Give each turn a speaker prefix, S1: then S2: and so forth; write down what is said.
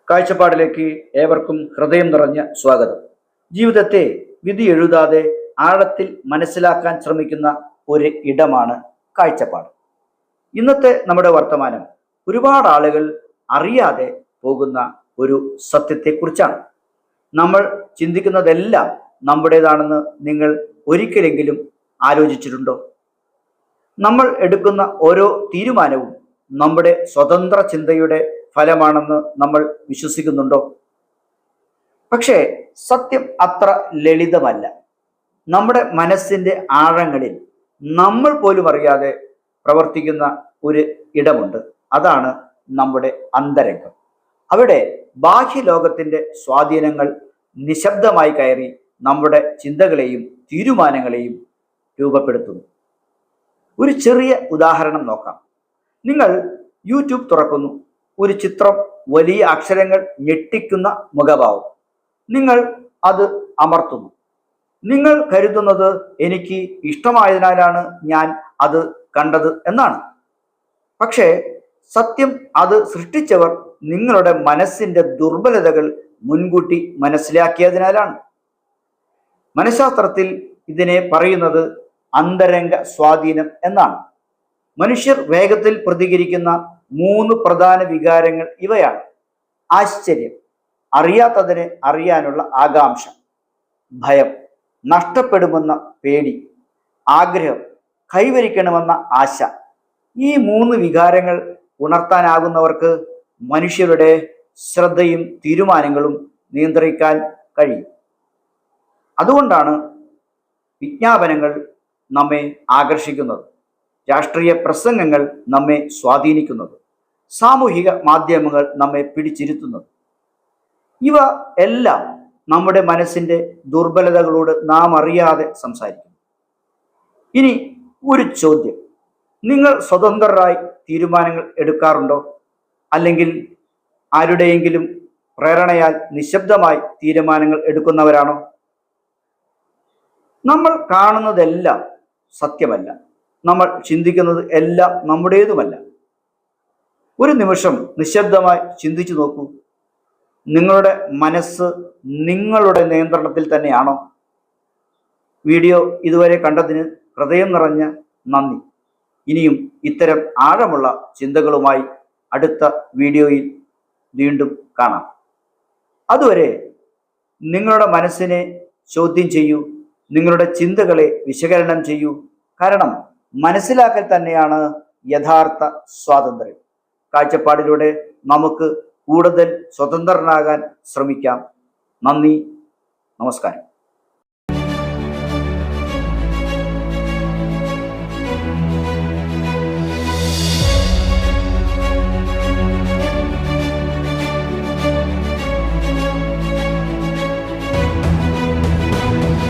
S1: കാഴ്ചപ്പാടിലേക്ക് ഏവർക്കും ഹൃദയം നിറഞ്ഞ സ്വാഗതം. ജീവിതത്തെ വിധി എഴുതാതെ ആഴത്തിൽ മനസ്സിലാക്കാൻ ശ്രമിക്കുന്ന ഒരു ഇടമാണ് കാഴ്ചപ്പാട്. ഇന്നത്തെ നമ്മുടെ വർത്തമാനം ഒരുപാട് ആളുകൾ അറിയാതെ പോകുന്ന ഒരു സത്യത്തെക്കുറിച്ചാണ്. നമ്മൾ ചിന്തിക്കുന്നതെല്ലാം നമ്മുടേതാണെന്ന് നിങ്ങൾ ഒരിക്കലെങ്കിലും ആലോചിച്ചിട്ടുണ്ടോ? നമ്മൾ എടുക്കുന്ന ഓരോ തീരുമാനവും നമ്മുടെ സ്വതന്ത്ര ചിന്തയുടെ ഫലമാണെന്ന് നമ്മൾ വിശ്വസിക്കുന്നുണ്ടോ? പക്ഷേ സത്യം അത്ര ലളിതമല്ല. നമ്മുടെ മനസ്സിന്റെ ആഴങ്ങളിൽ നമ്മൾ പോലും അറിയാതെ പ്രവർത്തിക്കുന്ന ഒരു ഇടമുണ്ട്. അതാണ് നമ്മുടെ അന്തരംഗം. അവിടെ ബാഹ്യലോകത്തിന്റെ സ്വാധീനങ്ങൾ നിശബ്ദമായി കയറി നമ്മുടെ ചിന്തകളെയും തീരുമാനങ്ങളെയും രൂപപ്പെടുത്തുന്നു. ഒരു ചെറിയ ഉദാഹരണം നോക്കാം. നിങ്ങൾ യൂട്യൂബ് തുറക്കുന്നു. ഒരു ചിത്രം, വലിയ അക്ഷരങ്ങൾ, ഞെട്ടിക്കുന്ന മുഖഭാവം. നിങ്ങൾ അത് അമർത്തുന്നു. നിങ്ങൾ കരുതുന്നത് എനിക്ക് ഇഷ്ടമായതിനാലാണ് ഞാൻ അത് കണ്ടത് എന്നാണ്. പക്ഷേ സത്യം അത് സൃഷ്ടിച്ചവർ നിങ്ങളുടെ മനസ്സിന്റെ ദുർബലതകൾ മുൻകൂട്ടി മനസ്സിലാക്കിയതിനാലാണ്. മനഃശാസ്ത്രത്തിൽ ഇതിനെ പറയുന്നത് അന്തരംഗ സ്വാധീനം എന്നാണ്. മനുഷ്യർ വേഗത്തിൽ പ്രതികരിക്കുന്ന 3 പ്രധാന വികാരങ്ങൾ ഇവയാണ്: ആശ്ചര്യം, അറിയാത്തതിനെ അറിയാനുള്ള ആകാംക്ഷ, ഭയം, നഷ്ടപ്പെടുമെന്ന പേടി, ആഗ്രഹം, കൈവരിക്കണമെന്ന ആശ. ഈ 3 വികാരങ്ങൾ ഉണർത്താനാകുന്നവർക്ക് മനുഷ്യരുടെ ശ്രദ്ധയും തീരുമാനങ്ങളും നിയന്ത്രിക്കാൻ കഴിയും. അതുകൊണ്ടാണ് വിജ്ഞാപനങ്ങൾ നമ്മെ ആകർഷിക്കുന്നത്, രാഷ്ട്രീയ പ്രസംഗങ്ങൾ നമ്മെ സ്വാധീനിക്കുന്നത്, സാമൂഹിക മാധ്യമങ്ങൾ നമ്മെ പിടിച്ചിരുത്തുന്നത്. ഇവ എല്ലാം നമ്മുടെ മനസ്സിന്റെ ദുർബലതകളോട് നാം അറിയാതെ സംസാരിക്കുന്നു. ഇനി ഒരു ചോദ്യം: നിങ്ങൾ സ്വതന്ത്രരായി തീരുമാനങ്ങൾ എടുക്കാറുണ്ടോ? അല്ലെങ്കിൽ ആരുടെയെങ്കിലും പ്രേരണയാൽ നിശബ്ദമായി തീരുമാനങ്ങൾ എടുക്കുന്നവരാണോ? നമ്മൾ കാണുന്നതെല്ലാം സത്യമല്ല. നമ്മൾ ചിന്തിക്കുന്നത് എല്ലാം നമ്മുടേതുമല്ല. ഒരു നിമിഷം നിശബ്ദമായി ചിന്തിച്ചു നോക്കൂ. നിങ്ങളുടെ മനസ്സ് നിങ്ങളുടെ നിയന്ത്രണത്തിൽ തന്നെയാണോ? വീഡിയോ ഇതുവരെ കണ്ടതിന് ഹൃദയം നിറഞ്ഞ നന്ദി. ഇനിയും ഇത്തരം ആഴമുള്ള ചിന്തകളുമായി അടുത്ത വീഡിയോയിൽ വീണ്ടും കാണാം. അതുവരെ നിങ്ങളുടെ മനസ്സിനെ ചോദ്യം ചെയ്യൂ, നിങ്ങളുടെ ചിന്തകളെ വിശകലനം ചെയ്യൂ. കാരണം മനസ്സിലാക്കൽ തന്നെയാണ് യഥാർത്ഥ സ്വാതന്ത്ര്യം. കാഴ്ചപ്പാടിലൂടെ നമുക്ക് കൂടുതൽ സ്വതന്ത്രനാകാൻ ശ്രമിക്കാം. നന്ദി, നമസ്കാരം.